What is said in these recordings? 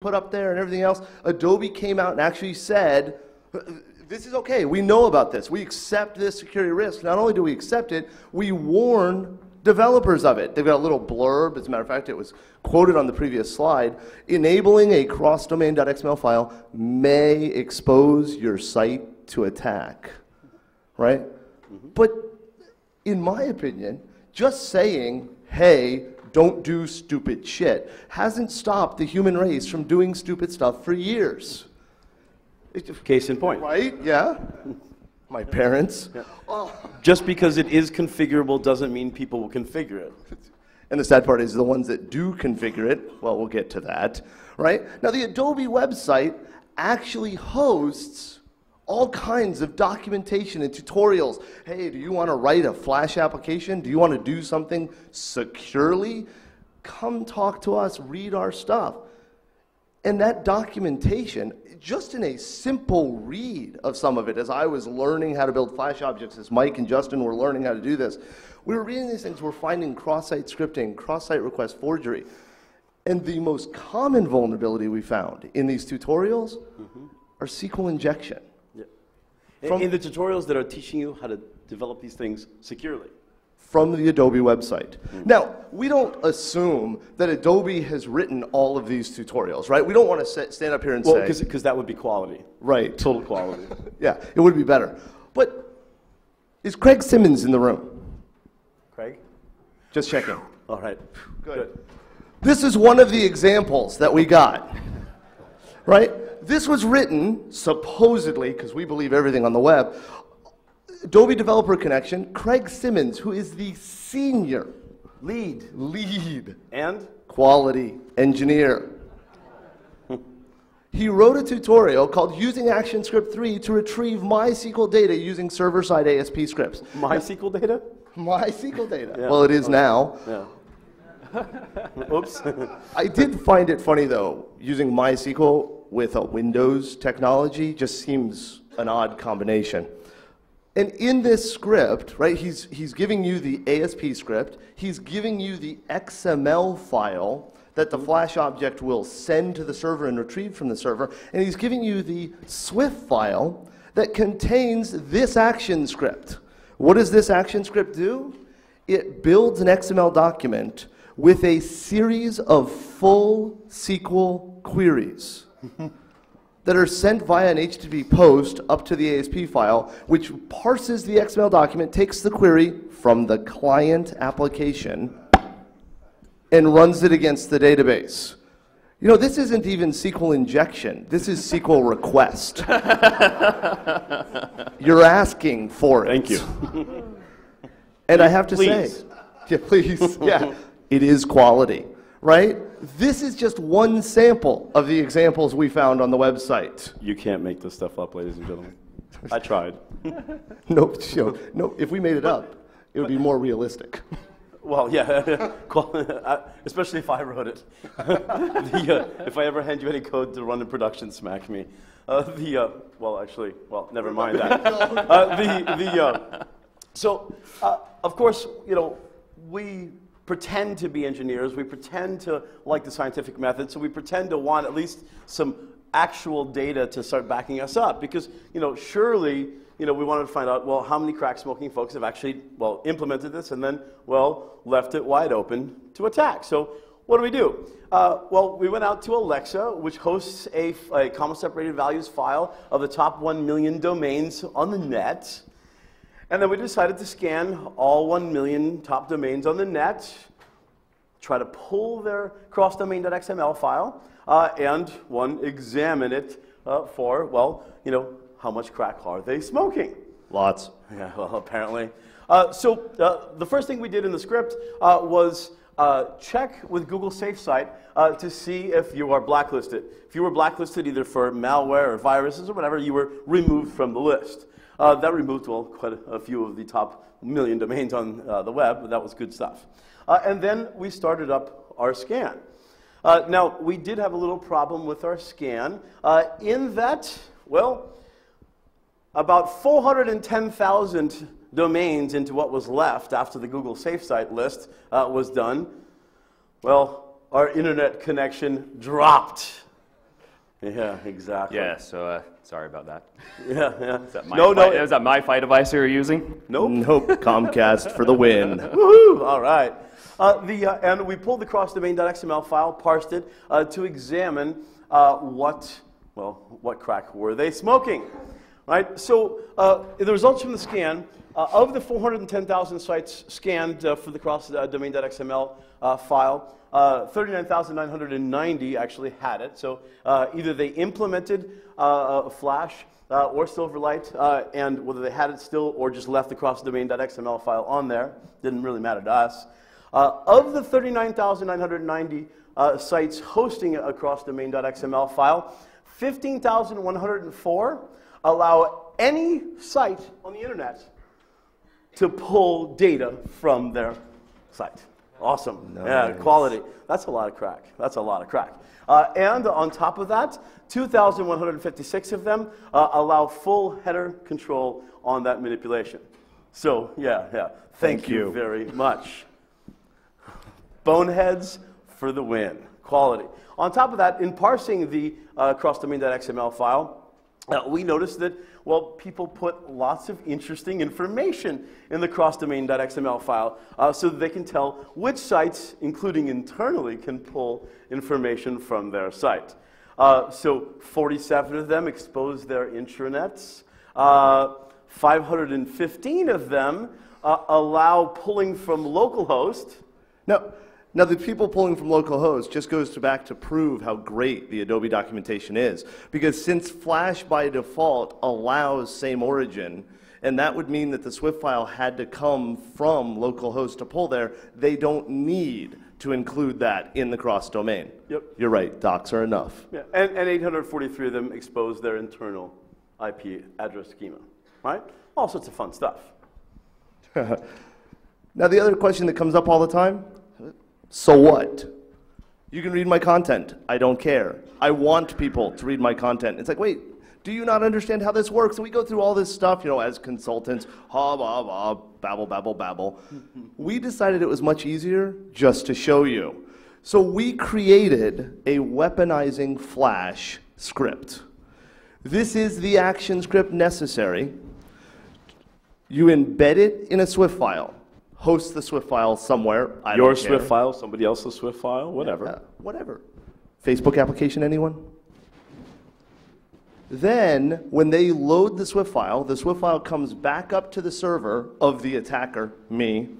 put up there and everything else, Adobe came out and actually said, this is okay, we know about this, we accept this security risk. Not only do we accept it, we warn developers of it. They've got a little blurb, as a matter of fact, it was quoted on the previous slide, enabling a cross-domain.xml file may expose your site to attack, right? But in my opinion, just saying, hey, don't do stupid shit, hasn't stopped the human race from doing stupid stuff for years. Case in point. Right? Yeah. My parents. Yeah. Just because it is configurable doesn't mean people will configure it. And the sad part is the ones that do configure it, well, we'll get to that, right? Now, the Adobe website actually hosts all kinds of documentation and tutorials. Hey, do you want to write a Flash application? Do you want to do something securely? Come talk to us, read our stuff. And that documentation, just in a simple read of some of it, as I was learning how to build Flash objects, as Mike and Justin were learning how to do this, we were reading these things, we're finding cross-site scripting, cross-site request forgery. And the most common vulnerability we found in these tutorials are SQL injection. In the tutorials that are teaching you how to develop these things securely. From the Adobe website. Now, we don't assume that Adobe has written all of these tutorials, right? We don't want to stand up here and say... because that would be quality. Right. Total quality. Yeah, it would be better. But is Craig Simmons in the room? Craig? Just checking. All right. Good. This is one of the examples that we got, right? This was written, supposedly, because we believe everything on the web, Adobe Developer Connection, Craig Simmons, who is the senior lead and quality engineer. He wrote a tutorial called Using ActionScript 3 to retrieve MySQL data using server-side ASP scripts. MySQL data? MySQL data. Yeah. Well, it is now. Yeah. Oops. I did find it funny, though, using MySQL with a Windows technology just seems an odd combination. And in this script, right, he's giving you the ASP script, he's giving you the XML file that the Flash object will send to the server and retrieve from the server, and he's giving you the Swift file that contains this action script. What does this action script do? It builds an XML document with a series of full SQL queries that are sent via an HTTP post up to the ASP file, which parses the XML document, takes the query from the client application, and runs it against the database. You know, this isn't even SQL injection. This is SQL request. You're asking for it. Thank you. And I have to say, yeah, please, yeah, it is quality, right? This is just one sample of the examples we found on the website. You can't make this stuff up, ladies and gentlemen. I tried. Nope, nope. If we made it up, it would be more realistic. Well, yeah, especially if I wrote it. If I ever hand you any code to run in production, smack me. Well, actually, well, never mind that. So, of course, you know, we pretend to be engineers, we pretend to like the scientific method, so we pretend to want at least some actual data to start backing us up, because, you know, surely, you know, we wanted to find out, well, how many crack smoking folks have actually, well, implemented this and then, well, left it wide open to attack. So what do? Well, we went out to Alexa, which hosts a comma separated values file of the top 1 million domains on the net. And then we decided to scan all 1 million top domains on the net, try to pull their cross-domain.xml file, and examine it for, well, you know, how much crack are they smoking? Lots. Yeah, well, apparently. So the first thing we did in the script was check with Google SafeSite to see if you are blacklisted. If you were blacklisted either for malware or viruses or whatever, you were removed from the list. That removed, well, quite a few of the top 1 million domains on the web, but that was good stuff. And then we started up our scan. Now, we did have a little problem with our scan in that, well, about 410,000 domains into what was left after the Google SafeSite list was done. Well, our internet connection dropped. Yeah, exactly. Yeah, so sorry about that. Yeah, yeah. Is that my No, no. Is that my Fi device you're using? Nope. Nope, Comcast for the win. Woohoo! All right. And we pulled the cross-domain.xml file, parsed it to examine what crack were they smoking, right? So the results from the scan, of the 410,000 sites scanned for the cross-domain.xml file, 39,990 actually had it. So either they implemented Flash or Silverlight, and whether they had it still or just left the cross-domain.xml file on there, didn't really matter to us. Of the 39,990 sites hosting a cross-domain.xml file, 15,104 allow any site on the internet to pull data from their site. Awesome. Nice. Yeah, quality. That's a lot of crack. That's a lot of crack. And on top of that, 2,156 of them allow full header control on that manipulation. So, yeah. Thank you very much. Boneheads for the win. Quality. On top of that, in parsing the cross-domain.xml file, we noticed that, well, people put lots of interesting information in the cross-domain.xml file so that they can tell which sites, including internally, can pull information from their site. So 47 of them expose their intranets. 515 of them allow pulling from localhost. Now, the people pulling from localhost just goes back to prove how great the Adobe documentation is. Because since Flash by default allows same origin, and that would mean that the Swift file had to come from localhost to pull there, they don't need to include that in the cross-domain. Yep. You're right, docs are enough. Yeah. And 843 of them expose their internal IP address schema, right? All sorts of fun stuff. Now, the other question that comes up all the time, so what? You can read my content. I don't care. I want people to read my content. It's like, wait, do you not understand how this works? And we go through all this stuff, as consultants, babble, babble, babble. We decided it was much easier just to show you. So we created a weaponizing Flash script. This is the action script necessary. You embed it in a Swift file. Host the Swift file somewhere. Your Swift file, somebody else's Swift file, whatever. Yeah, whatever. Facebook application, anyone? Then, when they load the Swift file comes back up to the server of the attacker, me.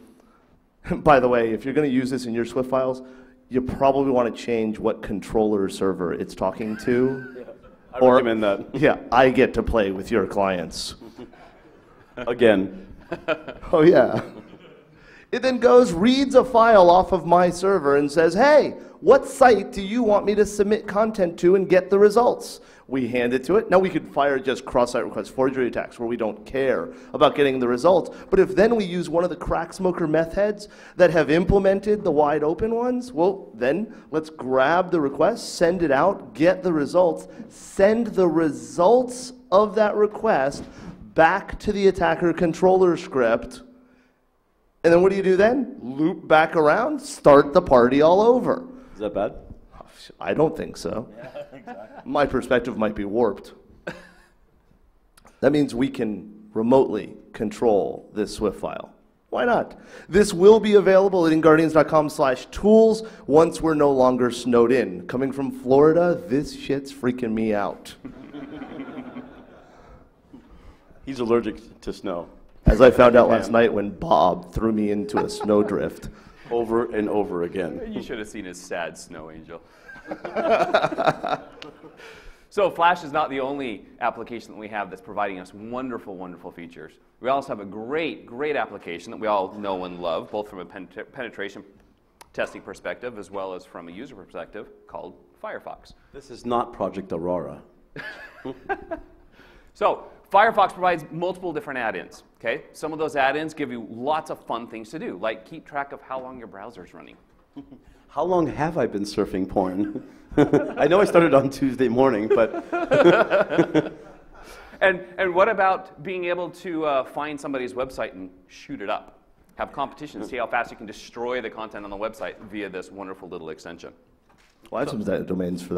By the way, if you're going to use this in your Swift files, you probably want to change what controller server it's talking to. Yeah, I recommend that. Yeah, I get to play with your clients. Again. Oh, yeah. It then goes, reads a file off of my server and says, hey, what site do you want me to submit content to and get the results? We hand it to it. Now we could fire just cross-site request forgery attacks where we don't care about getting the results. But if then we use one of the crack smoker meth heads that have implemented the wide open ones, well, then let's grab the request, send it out, get the results, send the results of that request back to the attacker controller script. And then what do you do then? Loop back around, start the party all over. Is that bad? I don't think so. Yeah, exactly. My perspective might be warped. That means we can remotely control this Swift file. Why not? This will be available at InGuardians.com/tools once we're no longer snowed in. Coming from Florida, this shit's freaking me out. He's allergic to snow. As I found out last night when Bob threw me into a snowdrift. Over and over again. You should have seen his sad snow angel. So Flash is not the only application that we have that's providing us wonderful, wonderful features. We also have a great, great application that we all know and love, both from a penetration testing perspective as well as from a user perspective, called Firefox. This is not Project Aurora. So Firefox provides multiple different add-ins. Okay? Some of those add-ins give you lots of fun things to do, like keep track of how long your browser is running. How long have I been surfing porn? I know I started on Tuesday morning, but... and what about being able to find somebody's website and shoot it up? Have competition, see how fast you can destroy the content on the website via this wonderful little extension. Well, I have some domains for that.